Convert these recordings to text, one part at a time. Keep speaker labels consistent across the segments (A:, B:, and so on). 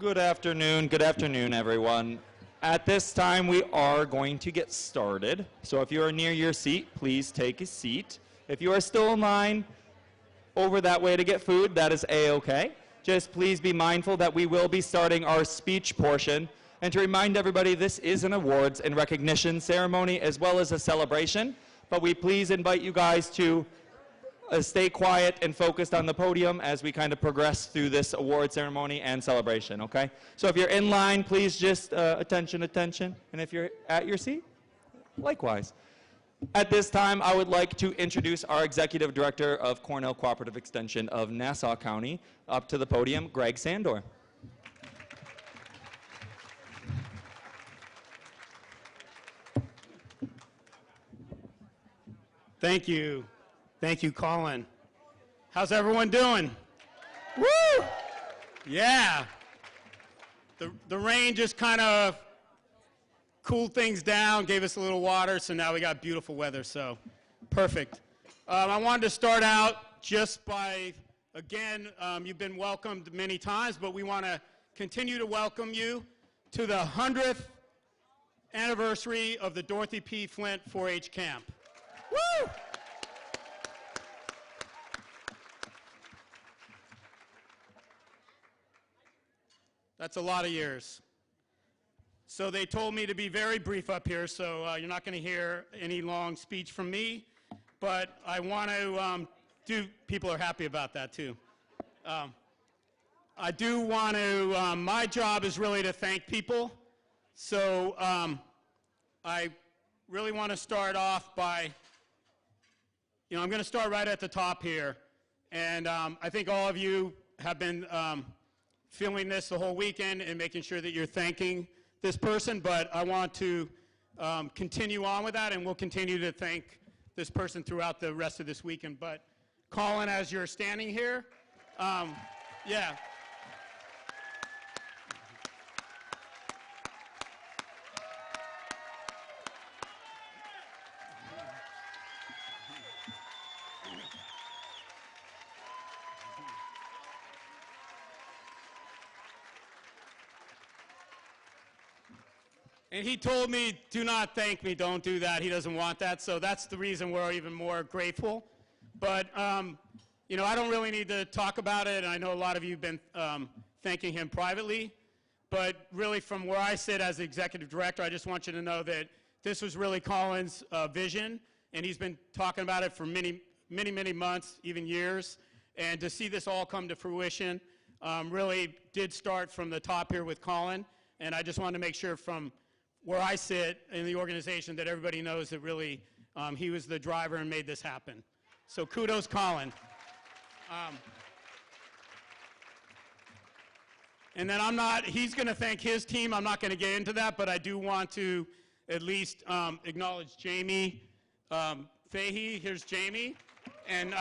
A: Good afternoon, everyone. At this time, we are going to get started. So if you are near your seat, please take a seat. If you are still in line over that way to get food, that is A-okay. Just please be mindful that we will be starting our speech portion. And to remind everybody, this is an awards and recognition ceremony as well as a celebration. But we please invite you guys to stay quiet and focused on the podium as we kind of progress through this award ceremony and celebration, okay? So if you're in line, please just attention. And if you're at your seat, likewise. At this time, I would like to introduce our Executive Director of Cornell Cooperative Extension of Nassau County up to the podium, Greg Sandor.
B: Thank you. Thank you, Colin. How's everyone doing? Woo! Yeah. The rain just kind of cooled things down, gave us a little water, so now we got beautiful weather, so perfect. I wanted to start out just by, again, you've been welcomed many times, but we want to continue to welcome you to the 100th anniversary of the Dorothy P. Flint 4-H camp. Woo! That's a lot of years. So they told me to be very brief up here, so you're not going to hear any long speech from me, but I want to people are happy about that too. I do want to, my job is really to thank people, so I really want to start off by, I'm going to start right at the top here, and I think all of you have been feeling this the whole weekend and making sure that you're thanking this person, but I want to continue on with that, and we'll continue to thank this person throughout the rest of this weekend. But Colin, as you're standing here, yeah. And he told me, do not thank me, don't do that. He doesn't want that, so that's the reason we're even more grateful. But, I don't really need to talk about it, and I know a lot of you have been thanking him privately. But really, from where I sit as executive director, I just want you to know that this was really Colin's vision, and he's been talking about it for many, many months, even years. And to see this all come to fruition really did start from the top here with Colin, and I just wanted to make sure from where I sit in the organization that everybody knows that really he was the driver and made this happen. So kudos, Colin. And then he's going to thank his team. I'm not going to get into that, but I do want to at least acknowledge Jamie Fahey. Here's Jamie. And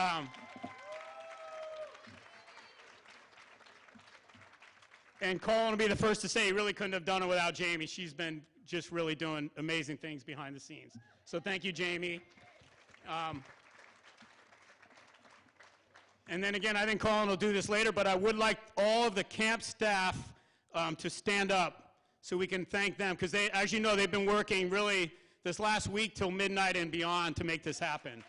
B: Colin will be the first to say he really couldn't have done it without Jamie. She's been just really doing amazing things behind the scenes. So thank you, Jamie. And then again, I think Colin will do this later, but I would like all of the camp staff to stand up so we can thank them, because they, as you know, they've been working really this last week till midnight and beyond to make this happen.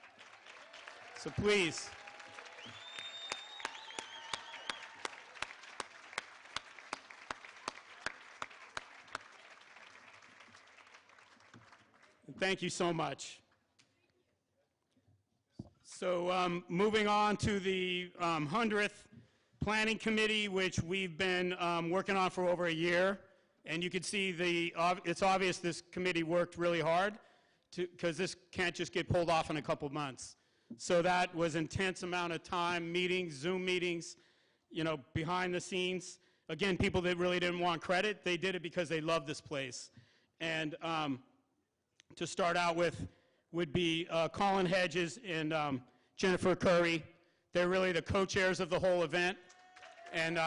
B: So please. Thank you so much. So moving on to the 100th Planning Committee, which we've been working on for over a year. And you can see it's obvious this committee worked really hard because this can't just get pulled off in a couple months. So that was intense amount of time, meetings, Zoom meetings, behind the scenes. Again, people that really didn't want credit, they did it because they love this place. And to start out with would be Colin Hedges and Jennifer Curry. They're really the co-chairs of the whole event, and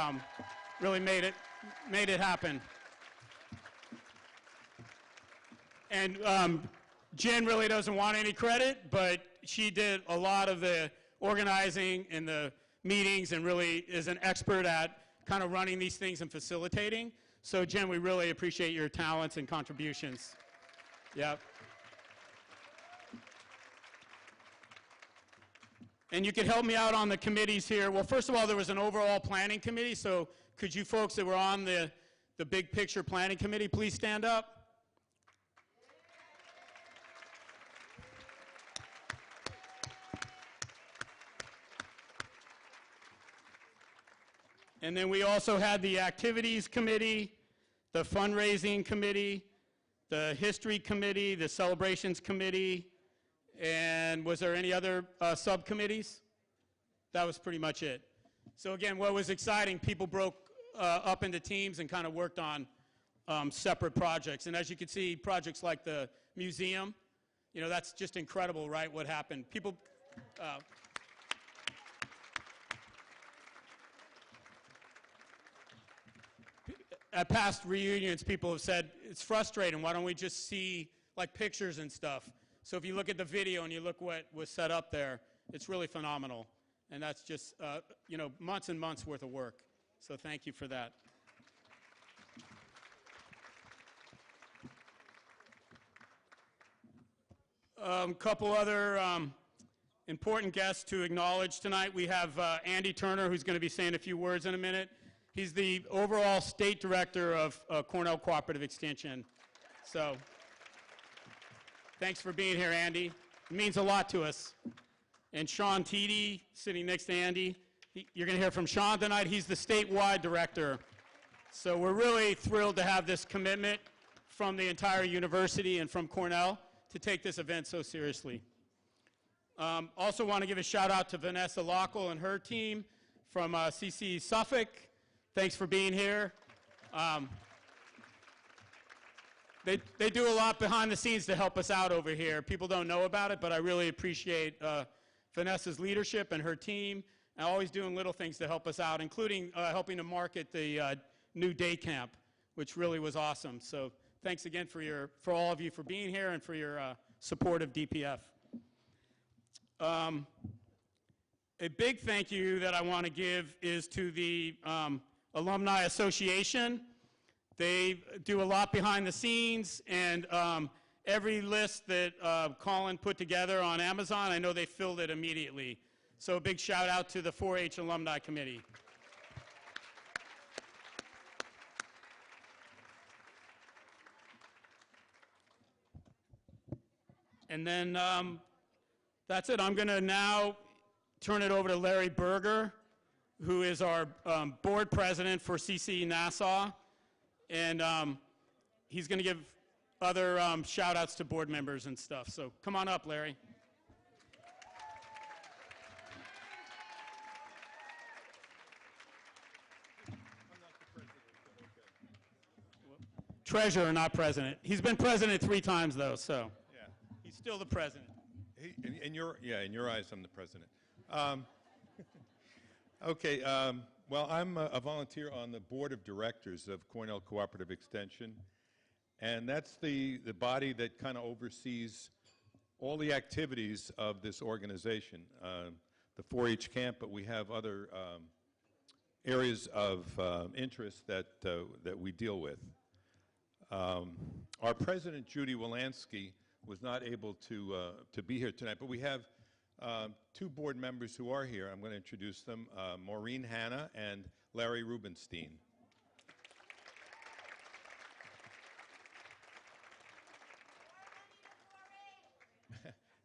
B: really made it happen. And Jen really doesn't want any credit, but she did a lot of the organizing and the meetings and really is an expert at kind of running these things and facilitating. So Jen, we really appreciate your talents and contributions. Yep. And you could help me out on the committees here. Well, first of all, there was an overall planning committee, so could you folks that were on the big picture planning committee please stand up? And then we also had the activities committee, the fundraising committee, the history committee, the celebrations committee, and was there any other subcommittees? That was pretty much it. So again, what was exciting, people broke up into teams and kind of worked on separate projects. And as you can see, projects like the museum, you know, that's just incredible, right, what happened. People, at past reunions, people have said, it's frustrating, why don't we just see like pictures and stuff? So if you look at the video and you look what was set up there, it's really phenomenal. And that's just, you know, months and months worth of work. So thank you for that. Couple other important guests to acknowledge tonight. We have Andy Turner, who's going to be saying a few words in a minute. He's the overall state director of Cornell Cooperative Extension. So thanks for being here, Andy. It means a lot to us. And Sean Teedy, sitting next to Andy. You're going to hear from Sean tonight. He's the statewide director. So we're really thrilled to have this commitment from the entire university and from Cornell to take this event so seriously. Also want to give a shout out to Vanessa Lockle and her team from CC Suffolk. Thanks for being here. They do a lot behind the scenes to help us out over here. People don't know about it, but I really appreciate Vanessa's leadership and her team, and always doing little things to help us out, including helping to market the new day camp, which really was awesome. So thanks again for all of you for being here and for your support of DPF. A big thank you that I want to give is to the Alumni Association. They do a lot behind the scenes, and every list that Colin put together on Amazon, I know they filled it immediately. So a big shout out to the 4-H Alumni Committee. And then that's it. I'm going to now turn it over to Larry Berger, who is our board president for CC Nassau. And he's going to give other shout outs to board members and stuff. So come on up, Larry. Treasurer, not president. He's been president 3 times, though, so
C: Yeah.
B: he's still the president.
C: In your eyes, I'm the president. Okay. Well, I'm a volunteer on the board of directors of Cornell Cooperative Extension, and that's the body that kind of oversees all the activities of this organization. The 4-H camp, but we have other areas of interest that we deal with. Our president, Judy Wilansky, was not able to be here tonight, but we have 2 board members who are here. I'm going to introduce them, Maureen Hanna and Larry Rubenstein.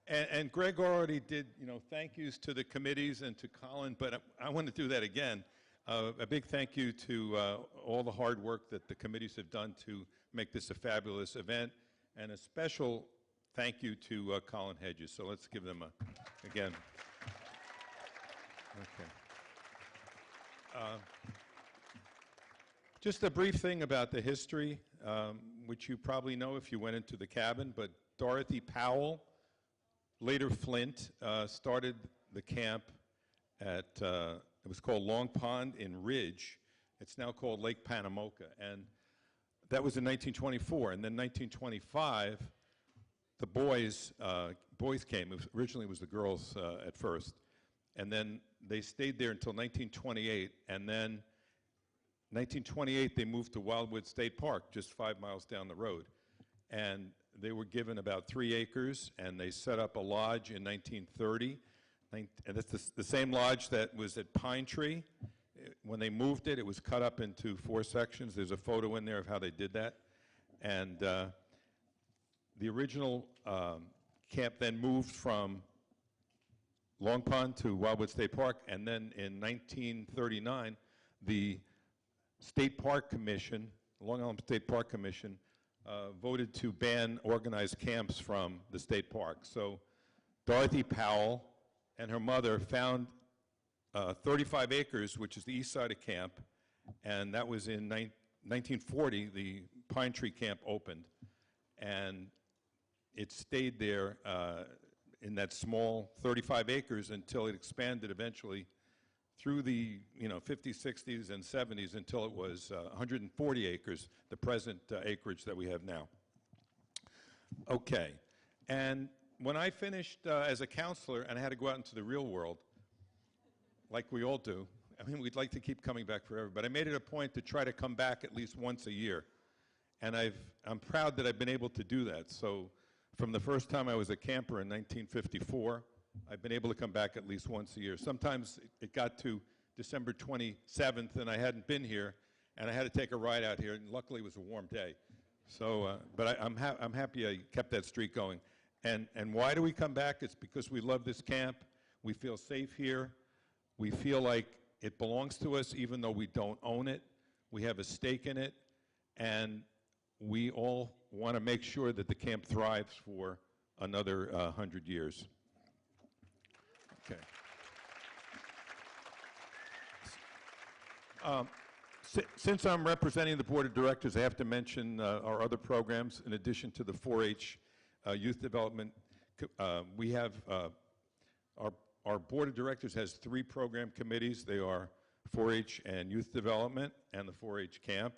C: And Greg already did, thank yous to the committees and to Colin, but I want to do that again. A big thank you to all the hard work that the committees have done to make this a fabulous event, and a special thank you to Colin Hedges. So let's give them again. Okay. Just a brief thing about the history, which you probably know if you went into the cabin, but Dorothy Powell, later Flint, started the camp at, it was called Long Pond in Ridge. It's now called Lake Panamoka. And that was in 1924. And then 1925, the boys came. Originally, it was the girls at first. And then they stayed there until 1928. And then 1928, they moved to Wildwood State Park, just 5 miles down the road. And they were given about 3 acres, and they set up a lodge in 1930. And it's the same lodge that was at Pine Tree. When they moved it, it was cut up into 4 sections. There's a photo in there of how they did that. And the original camp then moved from Long Pond to Wildwood State Park, and then in 1939, the State Park Commission, Long Island State Park Commission, voted to ban organized camps from the state park. So Dorothy Powell and her mother found 35 acres, which is the east side of camp, and that was in 1940, the Pine Tree Camp opened, and it stayed there in that small 35 acres until it expanded eventually through the 50s, 60s, and 70s until it was 140 acres, the present acreage that we have now. Okay, and when I finished as a counselor and I had to go out into the real world, like we all do, I mean, we'd like to keep coming back forever, but I made it a point to try to come back at least once a year. And I'm proud that I've been able to do that. So from the first time I was a camper in 1954, I've been able to come back at least once a year. Sometimes it got to December 27th and I hadn't been here, and I had to take a ride out here, and luckily it was a warm day. So, but I'm happy I kept that streak going. And why do we come back? It's because we love this camp. We feel safe here. We feel like it belongs to us even though we don't own it. We have a stake in it, and we all want to make sure that the camp thrives for another 100 years. Okay. Since I'm representing the board of directors, I have to mention our other programs. In addition to the 4-H youth development, we have our board of directors has 3 program committees. They are 4-H and youth development and the 4-H camp.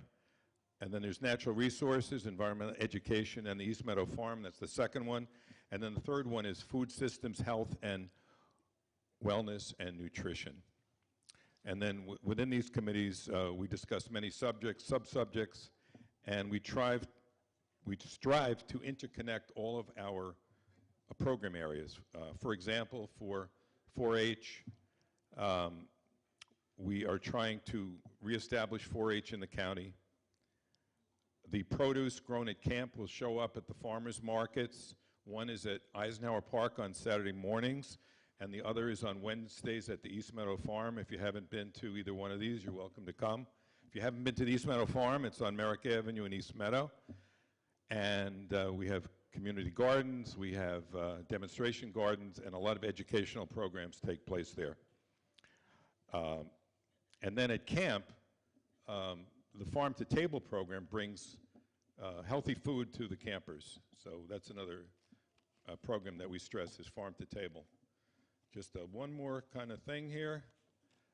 C: And then there's natural resources, environmental education, and the East Meadow Farm. That's the second one. And then the third one is food systems, health, and wellness and nutrition. And then within these committees, we discuss many subjects, sub-subjects, and we strive to interconnect all of our program areas. For example, for 4-H, we are trying to reestablish 4-H in the county. The produce grown at camp will show up at the farmers markets. One is at Eisenhower Park on Saturday mornings, and the other is on Wednesdays at the East Meadow Farm. If you haven't been to either one of these, you're welcome to come. If you haven't been to the East Meadow Farm, it's on Merrick Avenue in East Meadow. And we have community gardens, we have demonstration gardens, and a lot of educational programs take place there. And then at camp, the Farm to Table program brings healthy food to the campers. So that's another program that we stress is Farm to Table. Just one more kind of thing here.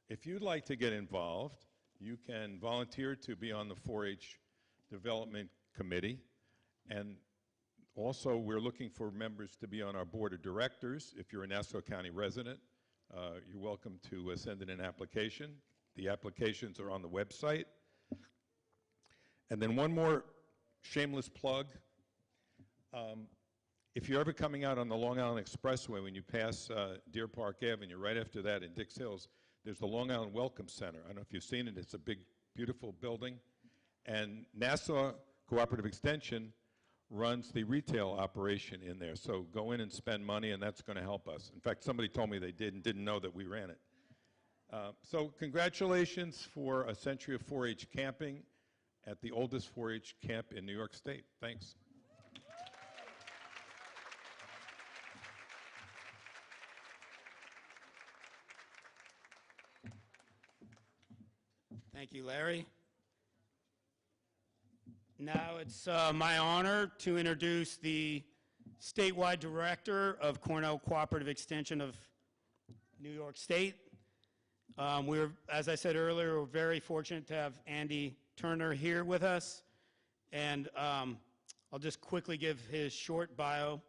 C: If you'd like to get involved, you can volunteer to be on the 4-H Development Committee. And also, we're looking for members to be on our board of directors. If you're a Nassau County resident, you're welcome to send in an application. The applications are on the website. And then one more shameless plug. If you're ever coming out on the Long Island Expressway, when you pass Deer Park Avenue, right after that in Dix Hills, there's the Long Island Welcome Center. I don't know if you've seen it. It's a big, beautiful building. And Nassau Cooperative Extension runs the retail operation in there. So go in and spend money, and that's going to help us. In fact, somebody told me they did and didn't know that we ran it. So congratulations for a century of 4-H camping at the oldest 4-H camp in New York State. Thanks.
B: Thank you, Larry. Now it's my honor to introduce the statewide director of Cornell Cooperative Extension of New York State. As I said earlier, we're very fortunate to have Andy Turner here with us. And I'll just quickly give his short bio.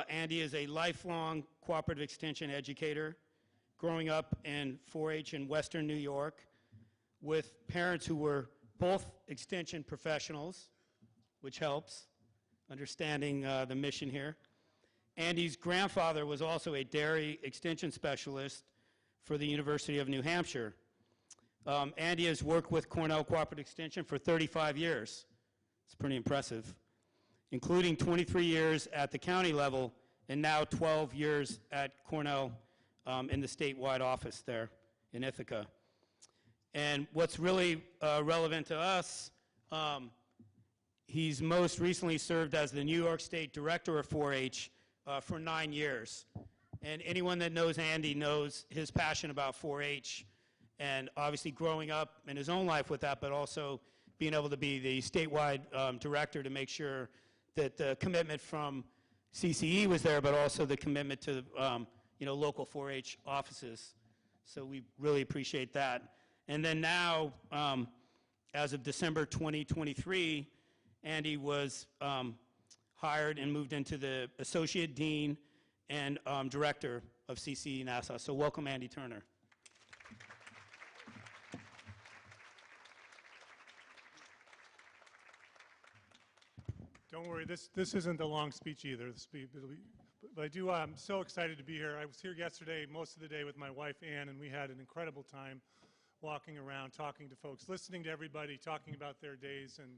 B: Andy is a lifelong cooperative extension educator, growing up in 4-H in Western New York, with parents who were both extension professionals, which helps, understanding the mission here. Andy's grandfather was also a dairy extension specialist for the University of New Hampshire. Andy has worked with Cornell Cooperative Extension for 35 years. It's pretty impressive, including 23 years at the county level and now 12 years at Cornell in the statewide office there in Ithaca. And what's really relevant to us, he's most recently served as the New York State Director of 4-H for 9 years. And anyone that knows Andy knows his passion about 4-H and obviously growing up in his own life with that, but also being able to be the statewide director to make sure that the commitment from CCE was there, but also the commitment to local 4-H offices. So we really appreciate that. And then now, as of December 2023, Andy was hired and moved into the Associate Dean and Director of CCE Nassau. So welcome, Andy Turner.
D: Don't worry, this isn't a long speech either. But I'm so excited to be here. I was here yesterday, most of the day with my wife, Ann, and we had an incredible time walking around, talking to folks, listening to everybody, talking about their days, and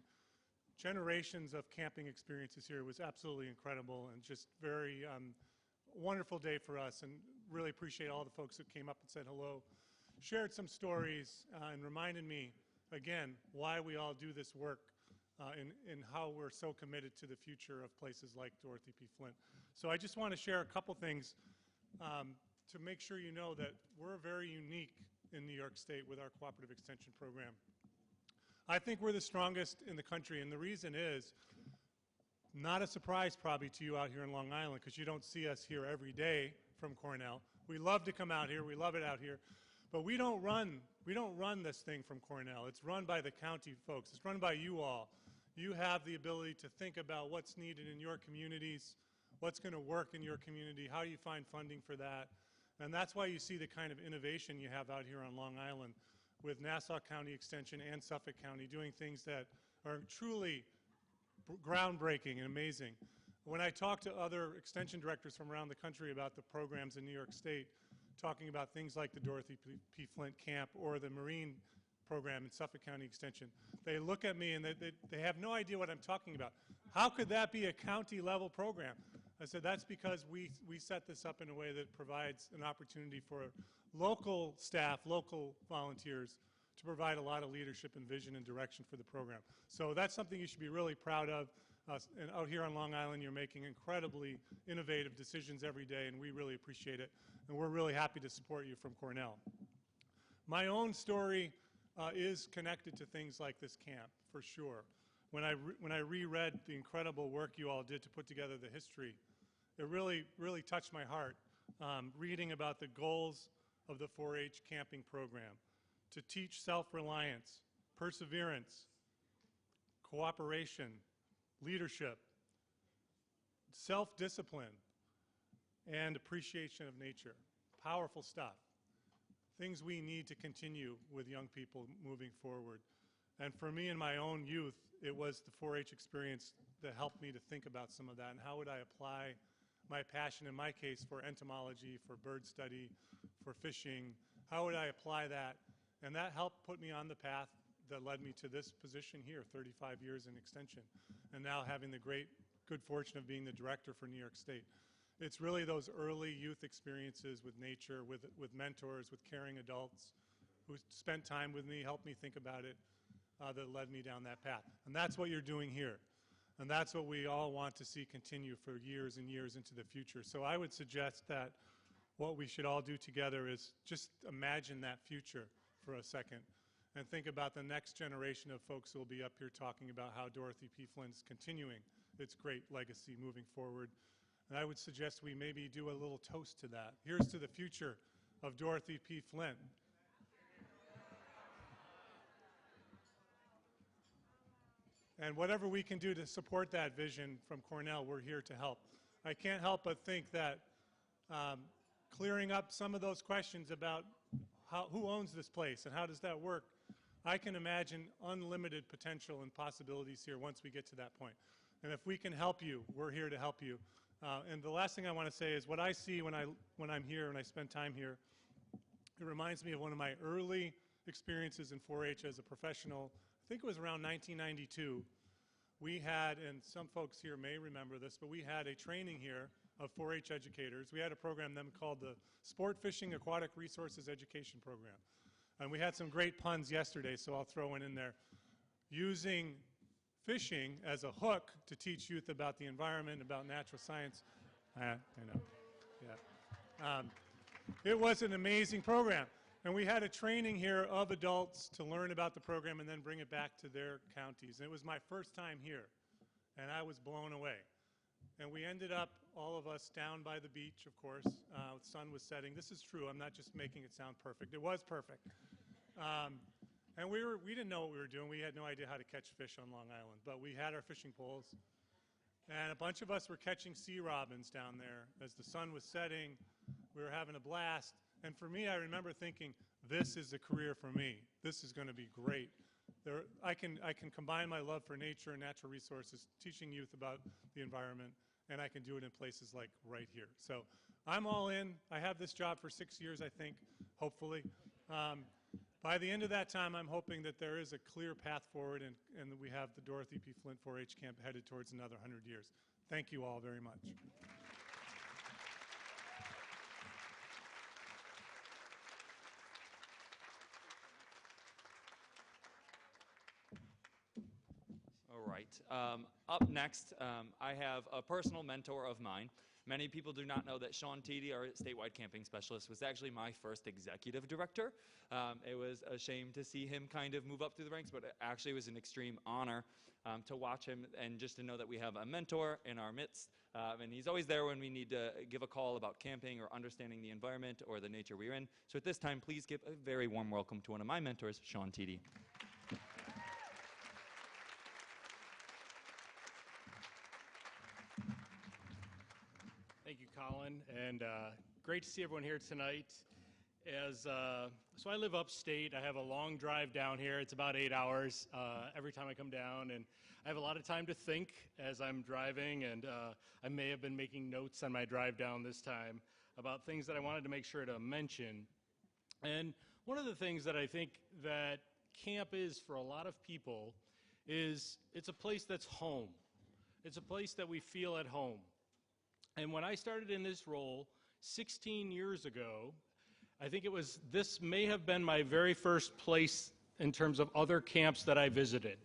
D: generations of camping experiences here. It was absolutely incredible and just very wonderful day for us, and really appreciate all the folks that came up and said hello, shared some stories, and reminded me, again, why we all do this work. And how we're so committed to the future of places like Dorothy P. Flint. So I just want to share a couple things to make sure you know that we're very unique in New York State with our cooperative extension program. I think we're the strongest in the country, and the reason is, not a surprise probably to you out here in Long Island, because you don't see us here every day from Cornell. We love to come out here, we love it out here, but we don't run this thing from Cornell. It's run by the county folks. It's run by you all. You have the ability to think about what's needed in your communities, what's going to work in your community, how do you find funding for that. And that's why you see the kind of innovation you have out here on Long Island with Nassau County Extension and Suffolk County doing things that are truly groundbreaking and amazing. When I talk to other extension directors from around the country about the programs in New York State, talking about things like the Dorothy P. Flint Camp or the Marine program in Suffolk County Extension, they look at me and they have no idea what I'm talking about. How could that be a county level program? I said, that's because we set this up in a way that provides an opportunity for local staff, local volunteers to provide a lot of leadership and vision and direction for the program. So that's something you should be really proud of. And out here on Long Island, you're making incredibly innovative decisions every day, and we really appreciate it. And we're really happy to support you from Cornell. My own story is connected to things like this camp, for sure. When I reread the incredible work you all did to put together the history, it really, really touched my heart, reading about the goals of the 4-H camping program, to teach self-reliance, perseverance, cooperation, leadership, self-discipline, and appreciation of nature. Powerful stuff. Things we need to continue with young people moving forward. And for me in my own youth, it was the 4-H experience that helped me to think about some of that and how would I apply my passion, in my case, for entomology, for bird study, for fishing. How would I apply that? And that helped put me on the path that led me to this position here, 35 years in extension, and now having the good fortune of being the director for New York State. It's really those early youth experiences with nature, with mentors, with caring adults who spent time with me, helped me think about it, that led me down that path. And that's what you're doing here. And that's what we all want to see continue for years and years into the future. So I would suggest that what we should all do together is just imagine that future for a second and think about the next generation of folks who will be up here talking about how Dorothy P. Flint is continuing its great legacy moving forward. And I would suggest we maybe do a little toast to that. Here's to the future of Dorothy P. Flint. And whatever we can do to support that vision from Cornell, we're here to help. I can't help but think that clearing up some of those questions about who owns this place and how does that work, I can imagine unlimited potential and possibilities here once we get to that point. And if we can help you, we're here to help you. And the last thing I want to say is what I see when I'm here and I spend time here, it reminds me of one of my early experiences in 4-H as a professional. I think it was around 1992. We had, and some folks here may remember this, but we had a training here of 4-H educators. We had a program then called the Sport Fishing Aquatic Resources Education Program. And we had some great puns yesterday, so I'll throw one in there. Using fishing as a hook to teach youth about the environment, about natural science. I know, yeah. It was an amazing program. And we had a training here of adults to learn about the program and then bring it back to their counties. And it was my first time here, and I was blown away. And we ended up, all of us, down by the beach, of course. The sun was setting. This is true. I'm not just making it sound perfect. It was perfect. And we didn't know what we were doing. We had no idea how to catch fish on Long Island. But we had our fishing poles. And a bunch of us were catching sea robins down there. As the sun was setting, we were having a blast. And for me, I remember thinking, this is a career for me. This is going to be great. I can combine my love for nature and natural resources, teaching youth about the environment, and I can do it in places like right here. So I'm all in. I have this job for 6 years, I think, hopefully. By the end of that time, I'm hoping that there is a clear path forward and that we have the Dorothy P. Flint 4-H camp headed towards another 100 years. Thank you all very much.
A: All right. Up next, I have a personal mentor of mine. Many people do not know that Sean Teedy, our statewide camping specialist, was actually my first executive director. It was a shame to see him kind of move up through the ranks, but it actually was an extreme honor to watch him and just to know that we have a mentor in our midst. And he's always there when we need to give a call about camping or understanding the environment or the nature we're in. So at this time, please give a very warm welcome to one of my mentors, Sean Teedy.
E: Thank you, Colin, and great to see everyone here tonight. So I live upstate. I have a long drive down here. It's about 8 hours every time I come down, and I have a lot of time to think as I'm driving, and I may have been making notes on my drive down this time about things that I wanted to make sure to mention. And one of the things that I think that camp is for a lot of people is it's a place that's home. It's a place that we feel at home. And when I started in this role 16 years ago, I think this may have been my very first place in terms of other camps that I visited.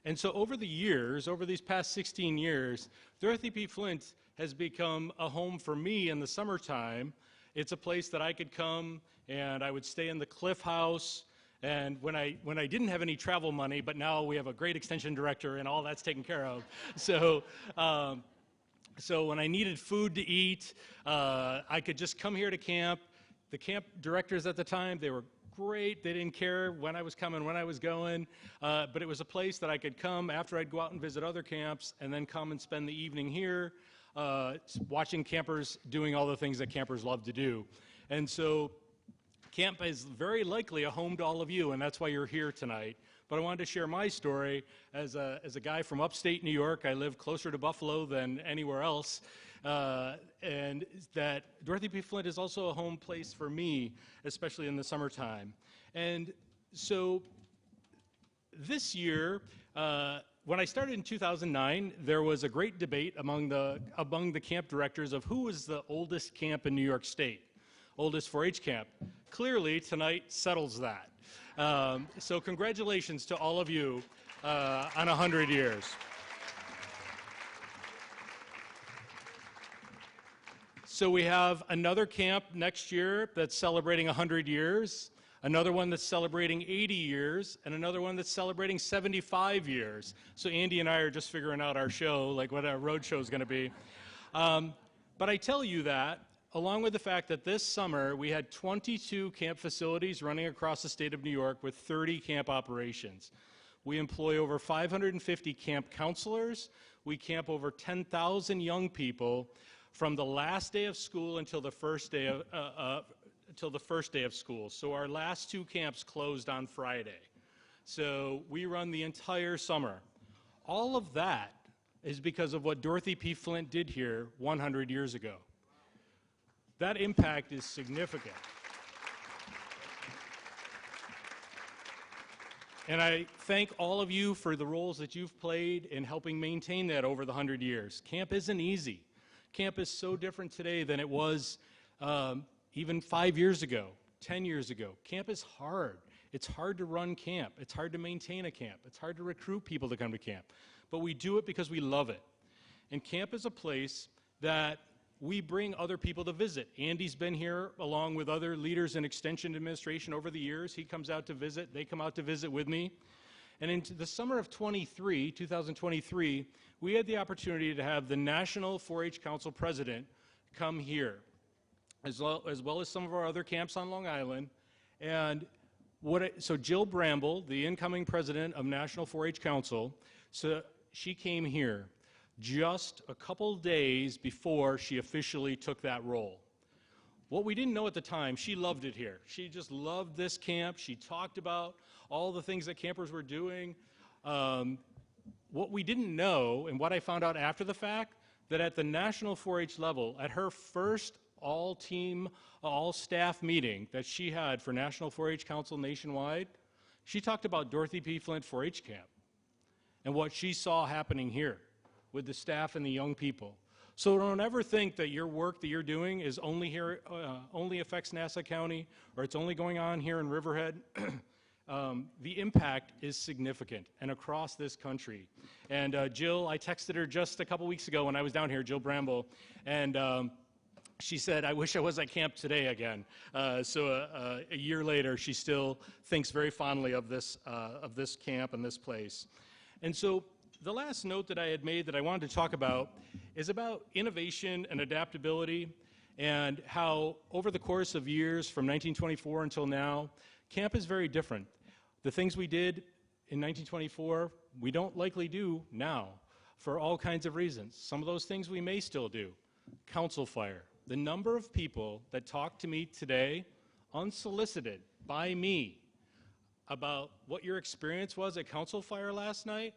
E: And so over the years, over these past 16 years, Dorothy P. Flint has become a home for me in the summertime. It's a place that I could come and I would stay in the Cliff House. And when I didn't have any travel money, but now we have a great extension director and all that's taken care of. So when I needed food to eat, I could just come here to camp. The camp directors at the time, they were great. They didn't care when I was coming, when I was going. But it was a place that I could come after I'd go out and visit other camps and then come and spend the evening here watching campers doing all the things that campers love to do. And so camp is very likely a home to all of you, and that's why you're here tonight. But I wanted to share my story as a guy from upstate New York. I live closer to Buffalo than anywhere else. And that Dorothy P. Flint is also a home place for me, especially in the summertime. And so this year, when I started in 2009, there was a great debate among the camp directors of who was the oldest camp in New York State, oldest 4-H camp. Clearly, tonight settles that. So congratulations to all of you on 100 years. So we have another camp next year that's celebrating 100 years, another one that's celebrating 80 years, and another one that's celebrating 75 years. So Andy and I are just figuring out our show, like what our road show is going to be. But I tell you that along with the fact that this summer we had 22 camp facilities running across the state of New York with 30 camp operations. We employ over 550 camp counselors. We camp over 10,000 young people from the last day of school until the first day of school. So our last two camps closed on Friday. So we run the entire summer. All of that is because of what Dorothy P. Flint did here 100 years ago. That impact is significant. And I thank all of you for the roles that you've played in helping maintain that over the 100 years. Camp isn't easy. Camp is so different today than it was even 5 years ago, 10 years ago. Camp is hard. It's hard to run camp. It's hard to maintain a camp. It's hard to recruit people to come to camp. But we do it because we love it. And camp is a place that we bring other people to visit. Andy's been here along with other leaders in Extension Administration over the years. He comes out to visit. They come out to visit with me. And in the summer of 2023, we had the opportunity to have the National 4-H Council President come here, as well as some of our other camps on Long Island. And so Jill Bramble, the incoming president of National 4-H Council, so she came here just a couple days before she officially took that role. What we didn't know at the time, she loved it here. She just loved this camp. She talked about all the things that campers were doing. What we didn't know, and what I found out after the fact, that at the National 4-H level, at her first all-team, all-staff meeting that she had for National 4-H Council nationwide, she talked about Dorothy P. Flint 4-H Camp and what she saw happening here with the staff and the young people. So don't ever think that your work that you're doing is only here, only affects Nassau County, or it's only going on here in Riverhead. The impact is significant and across this country. And Jill, I texted her just a couple weeks ago when I was down here, Jill Bramble, and she said, I wish I was at camp today again. So a year later, she still thinks very fondly of this camp and this place. And so the last note that I had made that I wanted to talk about is about innovation and adaptability, and how over the course of years from 1924 until now, camp is very different. The things we did in 1924, we don't likely do now for all kinds of reasons. Some of those things we may still do. Council fire. The number of people that talk to me today, unsolicited by me, about what your experience was at Council Fire last night,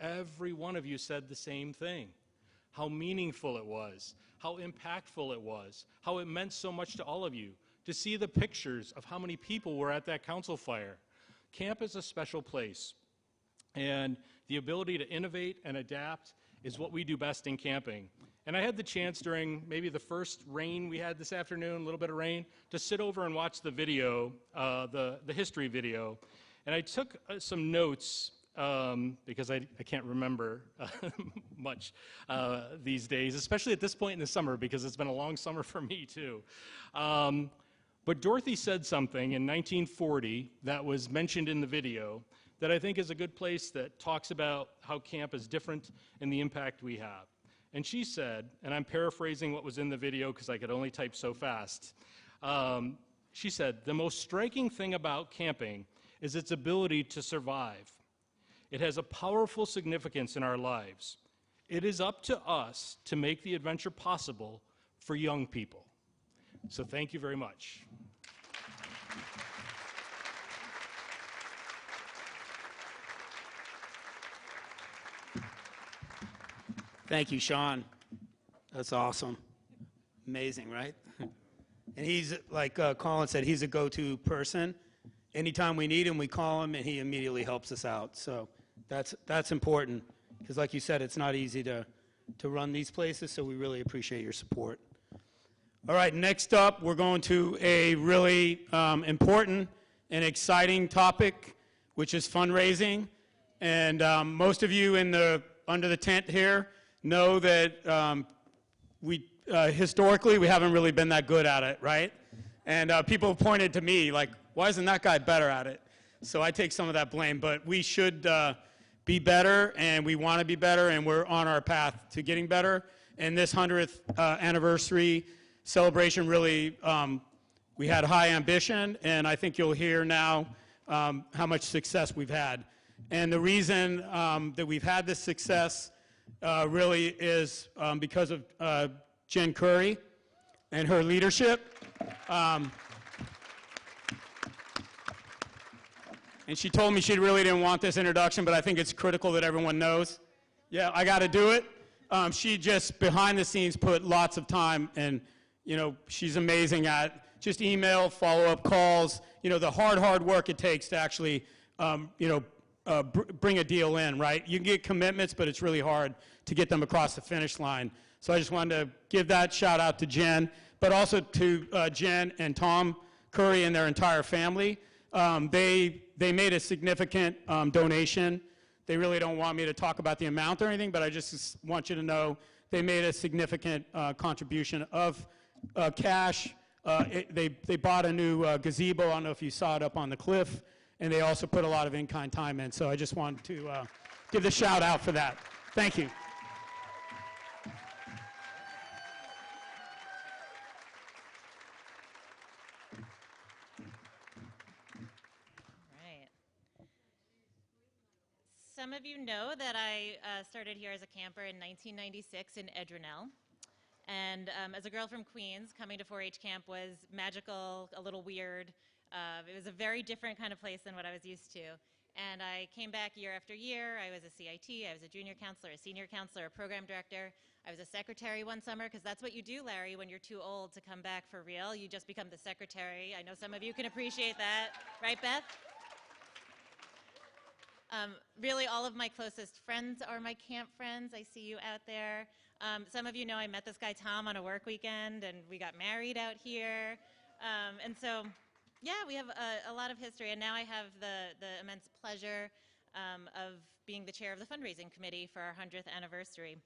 E: every one of you said the same thing. How meaningful it was, how impactful it was, how it meant so much to all of you to see the pictures of how many people were at that Council Fire. Camp is a special place, and the ability to innovate and adapt is what we do best in camping. And I had the chance during maybe the first rain we had this afternoon, a little bit of rain, to sit over and watch the video, the history video. And I took some notes because I can't remember much these days, especially at this point in the summer, because it's been a long summer for me too. But Dorothy said something in 1940 that was mentioned in the video that I think is a good place that talks about how camp is different and the impact we have. And she said, and I'm paraphrasing what was in the video because I could only type so fast. She said, the most striking thing about camping is its ability to survive. It has a powerful significance in our lives. It is up to us to make the adventure possible for young people. So thank you very much.
F: Thank you, Sean. That's awesome. Amazing, right? And he's, like Colin said, he's a go-to person. Anytime we need him, we call him, and he immediately helps us out. So that's important, because like you said, it's not easy to run these places, so we really appreciate your support. All right, next up, we're going to a really important and exciting topic, which is fundraising. And most of you under the tent here know that historically we haven't really been that good at it, right? And people have pointed to me like, why isn't that guy better at it? So I take some of that blame, but we should be better, and we want to be better, and we're on our path to getting better. And this 100th anniversary celebration really, we had high ambition, and I think you'll hear now how much success we've had. And the reason that we've had this success really is because of Jen Curry and her leadership. And
B: and she told me she really didn't want this introduction, but I think it's critical that everyone knows. Yeah, I got to do it. She just, behind the scenes, put lots of time, and, you know, she's amazing at just email, follow-up calls, you know, the hard work it takes to actually, you know, bring a deal in, right? You can get commitments, but it's really hard to get them across the finish line. So I just wanted to give that shout out to Jen, but also to Jen and Tom Curry and their entire family. They made a significant donation. They really don't want me to talk about the amount or anything, but I just want you to know they made a significant contribution of cash. They bought a new gazebo. I don't know if you saw it up on the cliff, and they also put a lot of in-kind time in. So I just wanted to give the shout out for that. Thank you.
G: Right. Some of you know that I started here as a camper in 1996 in Edrenell. And as a girl from Queens, coming to 4-H camp was magical, a little weird. It was a very different kind of place than what I was used to. And I came back year after year. I was a CIT, I was a junior counselor, a senior counselor, a program director. I was a secretary one summer, because that's what you do, Larry, when you're too old to come back for real. You just become the secretary. I know some of you can appreciate that. Right, Beth? Really, all of my closest friends are my camp friends. I see you out there. Some of you know I met this guy, Tom, on a work weekend, and we got married out here. And so, yeah, we have a lot of history. And now I have the immense pleasure of being the chair of the fundraising committee for our 100th anniversary.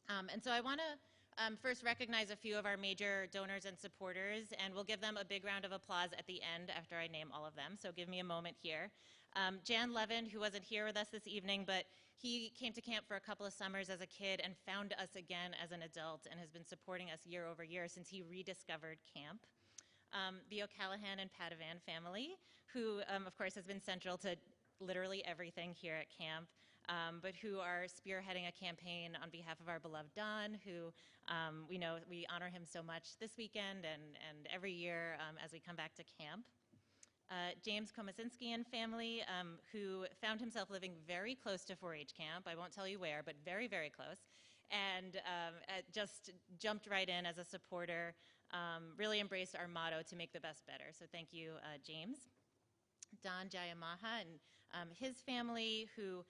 G: And so I want to first recognize a few of our major donors and supporters, and we'll give them a big round of applause at the end after I name all of them. So give me a moment here. Jan Levin, who wasn't here with us this evening, but he came to camp for a couple of summers as a kid and found us again as an adult and has been supporting us year over year since he rediscovered camp. The O'Callahan and Padavan family, who, of course, has been central to literally everything here at camp, but who are spearheading a campaign on behalf of our beloved Don, who we know we honor him so much this weekend and every year as we come back to camp. James Komasinski and family, who found himself living very close to 4-H camp. I won't tell you where, but very, very close. And just jumped right in as a supporter, really embraced our motto to make the best better. So thank you, James. Don Jayamaha and his family, who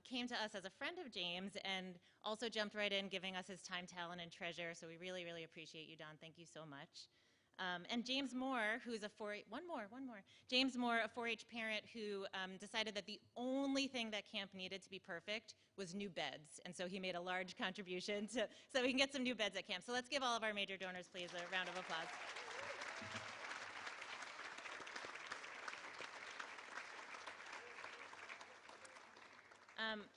G: came to us as a friend of James and also jumped right in, giving us his time, talent, and treasure. So we really, really appreciate you, Don. Thank you so much. And James Moore, who's a 4-H, James Moore, a 4-H parent who decided that the only thing that camp needed to be perfect was new beds. And so he made a large contribution so we can get some new beds at camp. So let's give all of our major donors, please, a round of applause.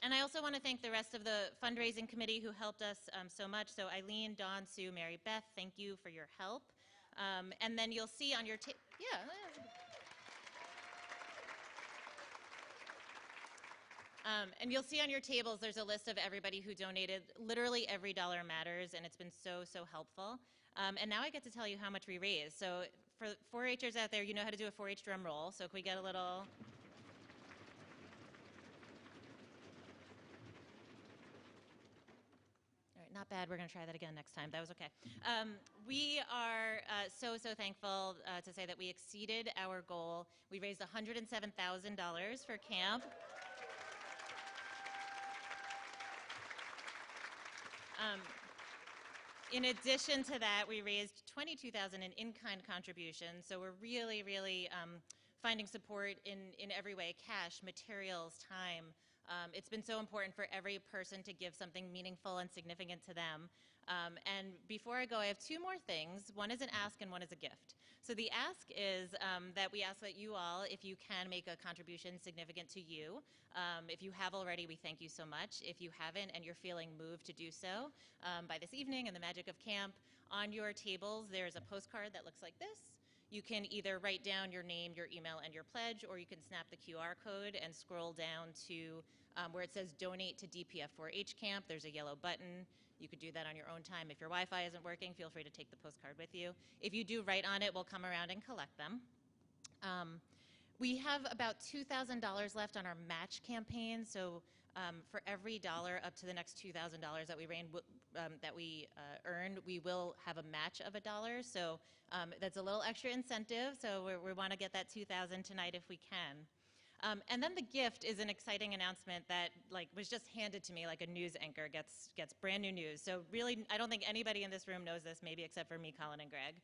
G: And I also want to thank the rest of the fundraising committee who helped us so much. So Eileen, Dawn, Sue, Mary Beth, thank you for your help. And then you'll see on your and you'll see on your tables there's a list of everybody who donated. Literally every dollar matters, and it's been so, so helpful. And now I get to tell you how much we raised. So for 4-Hers out there, you know how to do a 4-H drum roll. So can we get a little... Not bad. We're going to try that again next time. That was okay. We are so, so thankful to say that we exceeded our goal. We raised $107,000 for camp. In addition to that, we raised $22,000 in-kind contributions. So we're really, really finding support in every way: cash, materials, time. It's been so important for every person to give something meaningful and significant to them. And before I go, I have two more things. One is an ask and one is a gift. So the ask is that we ask that you all, if you can, make a contribution significant to you. If you have already, we thank you so much. If you haven't and you're feeling moved to do so, by this evening and the magic of camp, on your tables there's a postcard that looks like this. You can either write down your name, your email, and your pledge, or you can snap the QR code and scroll down to where it says Donate to DPF 4-H Camp. There's a yellow button. You could do that on your own time. If your Wi-Fi isn't working, feel free to take the postcard with you. If you do write on it, we'll come around and collect them. We have about $2,000 left on our match campaign, so for every dollar up to the next $2,000 that we earn, we will have a match of $1. So that's a little extra incentive. So we want to get that $2,000 tonight if we can. And then the gift is an exciting announcement that was just handed to me like a news anchor gets brand new news. So really, I don't think anybody in this room knows this, maybe except for me, Colin, and Greg.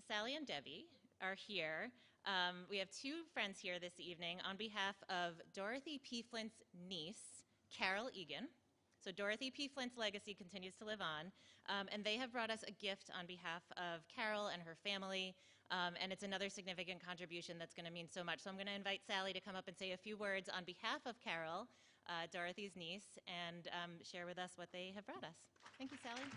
G: Sally and Debbie are here. We have two friends here this evening on behalf of Dorothy P. Flint's niece, Carol Egan. So Dorothy P. Flint's legacy continues to live on, and they have brought us a gift on behalf of Carol and her family, and it's another significant contribution that's going to mean so much. So I'm going to invite Sally to come up and say a few words on behalf of Carol, Dorothy's niece, and share with us what they have brought us. Thank you, Sally.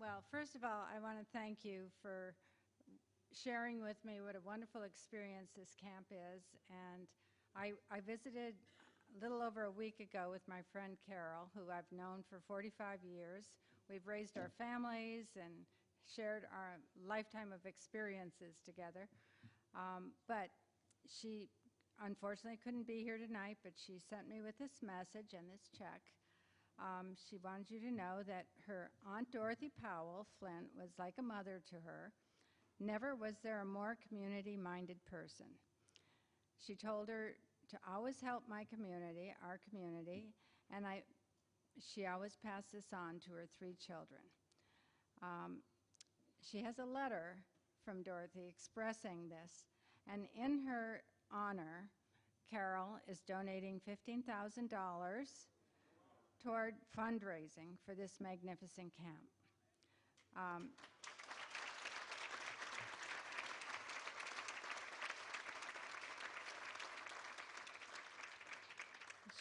H: Well, first of all, I want to thank you for sharing with me what a wonderful experience this camp is. And I visited a little over a week ago with my friend Carol, who I've known for 45 years. We've raised our families and shared our lifetime of experiences together. But she unfortunately couldn't be here tonight, but she sent me with this message and this check. She wanted you to know that her Aunt Dorothy Powell Flint was like a mother to her. Never was there a more community-minded person. She told her to always help my community, our community, and she always passed this on to her 3 children. She has a letter from Dorothy expressing this, and in her honor, Carol is donating $15,000 toward fundraising for this magnificent camp.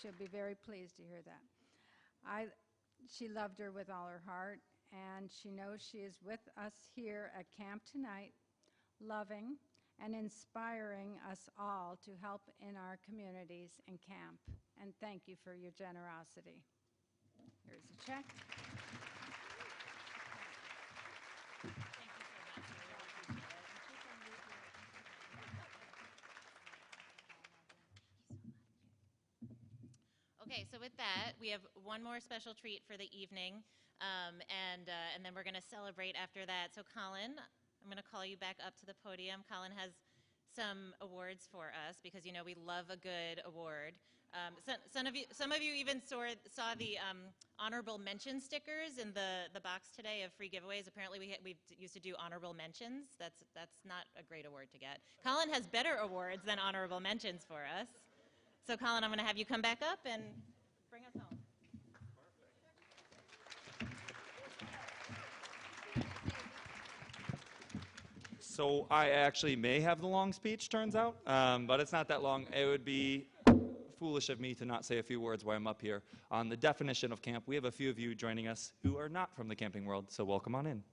H: She'll be very pleased to hear that. She loved her with all her heart, and she knows she is with us here at camp tonight, loving and inspiring us all to help in our communities and camp. And thank you for your generosity. Here's a check.
G: Okay, so with that, we have one more special treat for the evening, and then we're going to celebrate after that. So Colin, I'm going to call you back up to the podium. Colin has some awards for us because, you know, we love a good award. Some of you even saw the honorable mention stickers in the box today of free giveaways. Apparently we used to do honorable mentions. That's not a great award to get. Colin has better awards than honorable mentions for us. So Colin, I'm going to have you come back up and bring us home.
A: So I actually may have the long speech, turns out, but it's not that long. It would be foolish of me to not say a few words while I'm up here on the definition of camp. We have a few of you joining us who are not from the camping world, so welcome on in.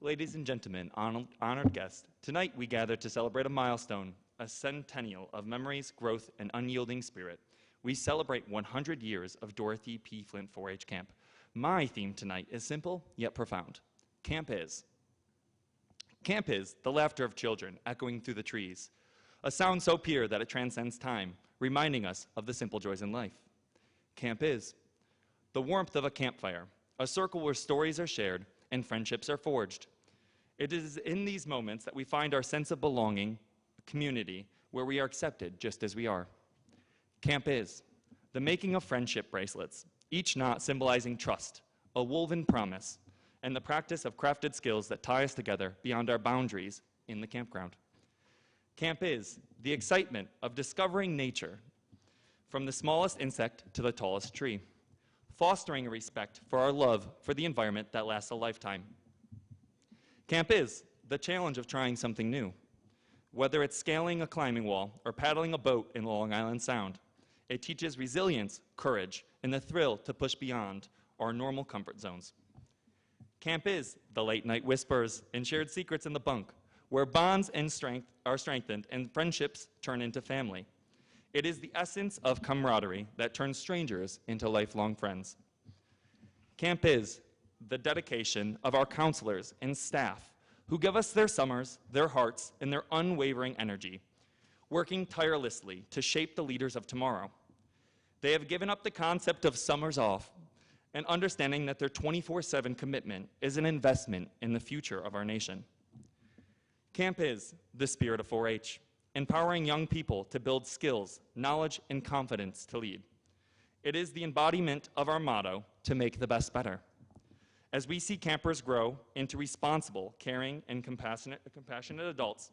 A: Ladies and gentlemen, honored guests, tonight we gather to celebrate a milestone, a centennial of memories, growth, and unyielding spirit. We celebrate 100 years of Dorothy P. Flint 4-H Camp. My theme tonight is simple yet profound. Camp is. Camp is the laughter of children echoing through the trees, a sound so pure that it transcends time, reminding us of the simple joys in life. Camp is the warmth of a campfire, a circle where stories are shared and friendships are forged. It is in these moments that we find our sense of belonging, community, where we are accepted just as we are. Camp is the making of friendship bracelets, each knot symbolizing trust, a woven promise, and the practice of crafted skills that tie us together beyond our boundaries in the campground. Camp is the excitement of discovering nature, from the smallest insect to the tallest tree, fostering a respect for our love for the environment that lasts a lifetime. Camp is the challenge of trying something new. Whether it's scaling a climbing wall or paddling a boat in Long Island Sound, it teaches resilience, courage, and the thrill to push beyond our normal comfort zones. Camp is the late-night whispers and shared secrets in the bunk, where bonds and strength are strengthened and friendships turn into family. It is the essence of camaraderie that turns strangers into lifelong friends. Camp is the dedication of our counselors and staff who give us their summers, their hearts, and their unwavering energy, working tirelessly to shape the leaders of tomorrow. They have given up the concept of summers off and understanding that their 24/7 commitment is an investment in the future of our nation. Camp is the spirit of 4-H, empowering young people to build skills, knowledge, and confidence to lead. It is the embodiment of our motto, to make the best better. As we see campers grow into responsible, caring, and compassionate adults,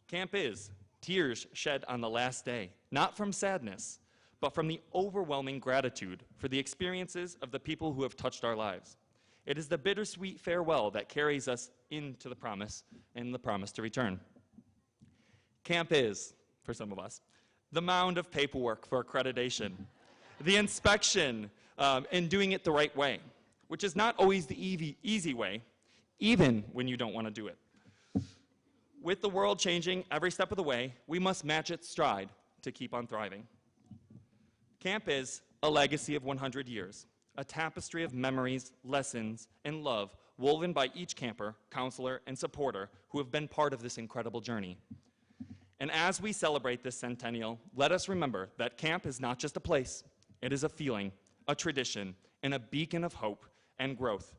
A: camp is tears shed on the last day, not from sadness, but from the overwhelming gratitude for the experiences of the people who have touched our lives. It is the bittersweet farewell that carries us into the promise and the promise to return. Camp is, for some of us, the mound of paperwork for accreditation, the inspection, and doing it the right way, which is not always the easy way, even when you don't want to do it. With the world changing every step of the way, we must match its stride to keep on thriving. Camp is a legacy of 100 years, a tapestry of memories, lessons, and love woven by each camper, counselor, and supporter who have been part of this incredible journey. And as we celebrate this centennial, let us remember that camp is not just a place, it is a feeling, a tradition, and a beacon of hope and growth.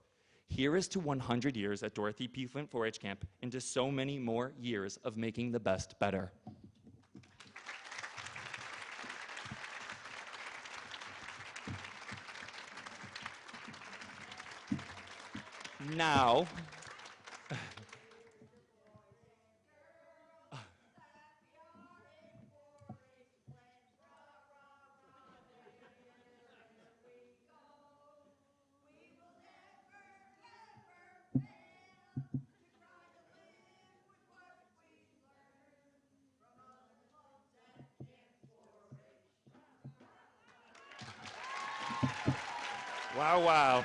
A: Here is to 100 years at Dorothy P. Flint 4-H Camp, and to so many more years of making the best better. Now, wow.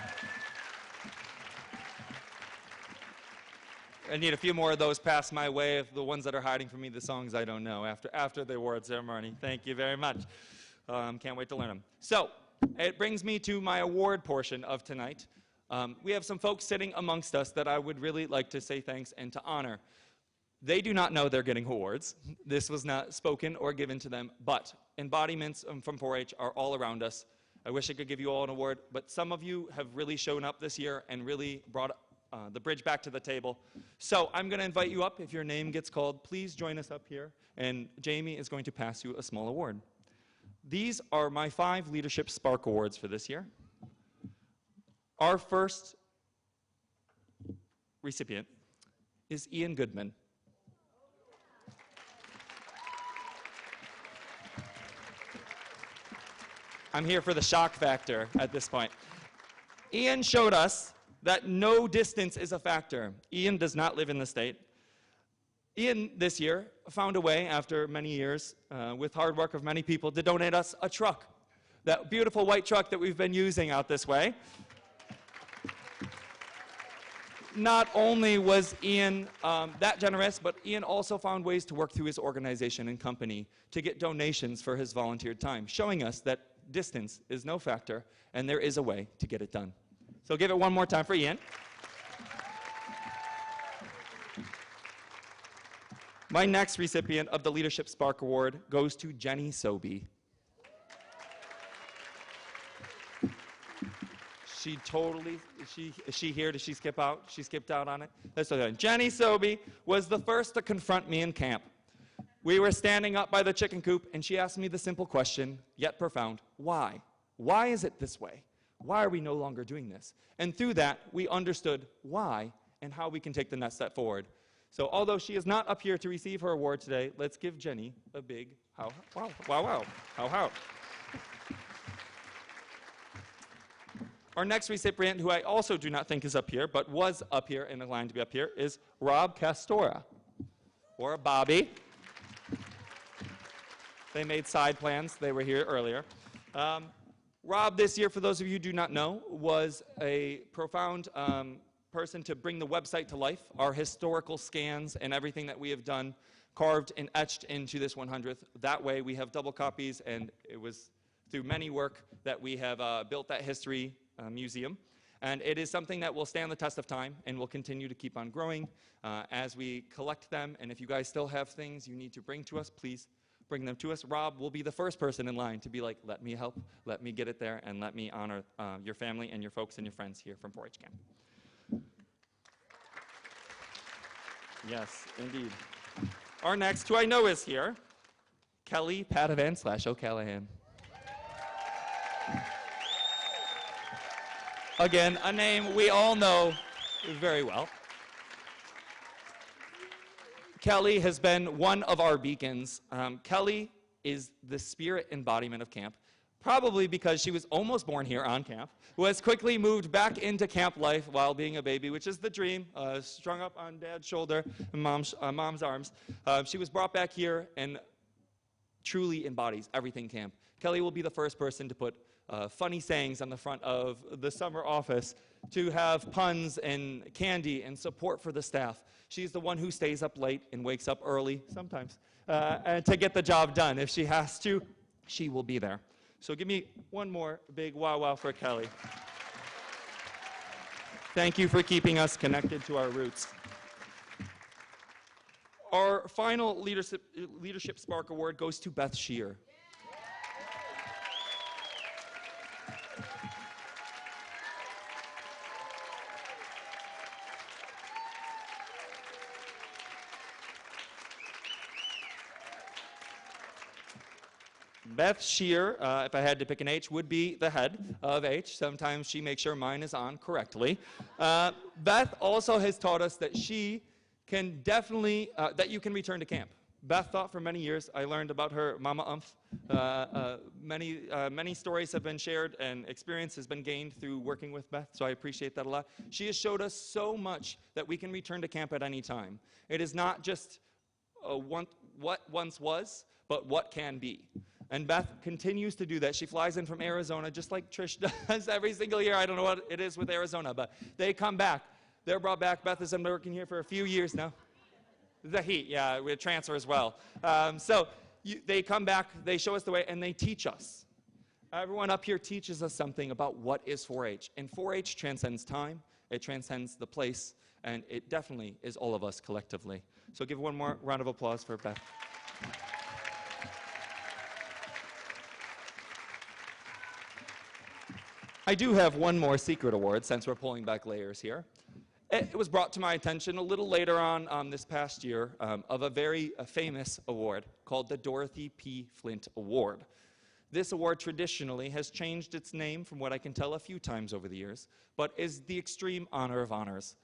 A: I need a few more of those pass my way. The ones that are hiding from me, the songs I don't know after the award ceremony. Thank you very much. Can't wait to learn them. So it brings me to my award portion of tonight. We have some folks sitting amongst us that I would really like to say thanks and to honor. They do not know they're getting awards. This was not spoken or given to them, but embodiments from 4-H are all around us. I wish I could give you all an award, but some of you have really shown up this year and really brought the bridge back to the table. So I'm going to invite you up. If your name gets called, please join us up here, and Jamie is going to pass you a small award. These are my 5 Leadership Spark Awards for this year. Our first recipient is Ian Goodman. I'm here for the shock factor at this point. Ian showed us that no distance is a factor. Ian does not live in the state. Ian, this year, found a way, after many years, with hard work of many people, to donate us a truck. That beautiful white truck that we've been using out this way. Not only was Ian that generous, but Ian also found ways to work through his organization and company to get donations for his volunteered time, showing us that distance is no factor, and there is a way to get it done. So give it one more time for Ian. My next recipient of the Leadership Spark Award goes to Jenny Sobey. She totally, is she here? Did she skip out? She skipped out on it? That's okay. Jenny Sobey was the first to confront me in camp. We were standing up by the chicken coop, and she asked me the simple question, yet profound, why? Why is it this way? Why are we no longer doing this? And through that, we understood why and how we can take the next step forward. So although she is not up here to receive her award today, let's give Jenny a big how, wow, wow, wow, how. Our next recipient, who I also do not think is up here, but was up here and in line to be up here, is Rob Castora, or Bobby. They made side plans. They were here earlier. Rob, this year, for those of you who do not know, was a profound person to bring the website to life. Our historical scans and everything that we have done, carved and etched into this 100th. That way, we have double copies, and it was through many work that we have built that history museum. And it is something that will stand the test of time and will continue to keep on growing as we collect them. And if you guys still have things you need to bring to us, please bring them to us. Rob will be the first person in line to be like, let me help, let me get it there, and let me honor your family and your folks and your friends here from 4-H Camp. Yes, indeed. Our next, who I know is here, Kelly Padavan / O'Callahan. Again, a name we all know very well. Kelly has been one of our beacons. Kelly is the spirit embodiment of camp, probably because she was almost born here on camp, who has quickly moved back into camp life while being a baby, which is the dream, strung up on dad's shoulder and mom's arms. She was brought back here and truly embodies everything camp. Kelly will be the first person to put funny sayings on the front of the summer office, to have puns and candy and support for the staff. She's the one who stays up late and wakes up early sometimes and to get the job done. If she has to, she will be there. So give me one more big wow wow for Kelly. Thank you for keeping us connected to our roots. Our final Leadership Spark Award goes to Beth Shear. Beth Shear, if I had to pick an H, would be the head of H. Sometimes she makes sure mine is on correctly. Beth also has taught us that she can definitely, that you can return to camp. Beth thought for many years. I learned about her Mama Umph. Many stories have been shared and experience has been gained through working with Beth, so I appreciate that a lot. She has showed us so much that we can return to camp at any time. It is not just what once was, but what can be. And Beth continues to do that. She flies in from Arizona just like Trish does every single year. I don't know what it is with Arizona, but they come back. They're brought back. Beth has been working here for a few years now. The heat, yeah, with transfer as well. They come back, they show us the way, and they teach us. Everyone up here teaches us something about what is 4-H. And 4-H transcends time, it transcends the place, and it definitely is all of us collectively. So give one more round of applause for Beth. I do have one more secret award since we're pulling back layers here. It was brought to my attention a little later on this past year of a very famous award called the Dorothy P. Flint Award. This award traditionally has changed its name from what I can tell a few times over the years, but is the extreme honor of honors.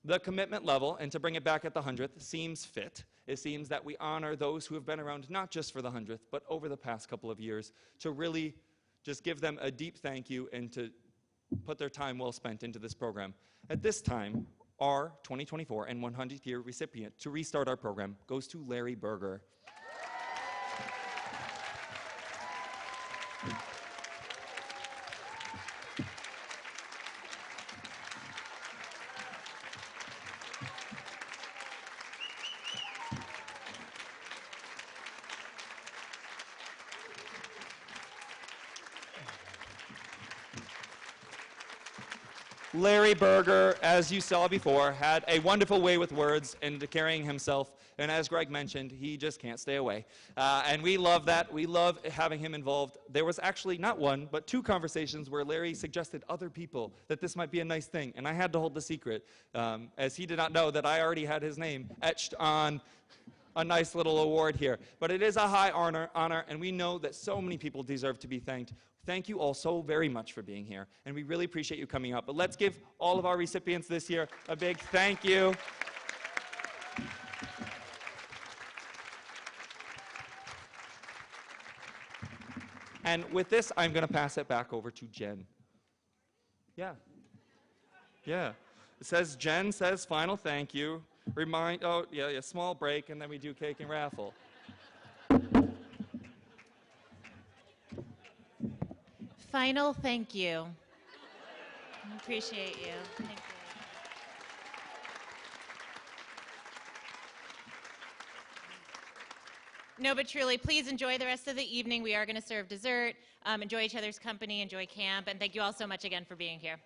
A: The commitment level, and to bring it back at the 100th, seems fit. It seems that we honor those who have been around not just for the 100th, but over the past couple of years to really just give them a deep thank you and to put their time well spent into this program. At this time, our 2024 and 100th year recipient to restart our program goes to Larry Berger. Larry Berger, as you saw before, had a wonderful way with words and carrying himself. And as Greg mentioned, he just can't stay away. And we love that. We love having him involved. There was actually not one, but two conversations where Larry suggested other people that this might be a nice thing. And I had to hold the secret, as he did not know that I already had his name etched on a nice little award here. But it is a high honor, and we know that so many people deserve to be thanked. Thank you all so very much for being here, and we really appreciate you coming up. But let's give all of our recipients this year a big thank you. And with this, I'm going to pass it back over to Jen. Yeah. It says, Jen says final thank you. A small break, and then we do cake and raffle.
G: Final thank you. I appreciate you. Thank you. No, but truly, please enjoy the rest of the evening. We are going to serve dessert. Enjoy each other's company, enjoy camp, and thank you all so much again for being here.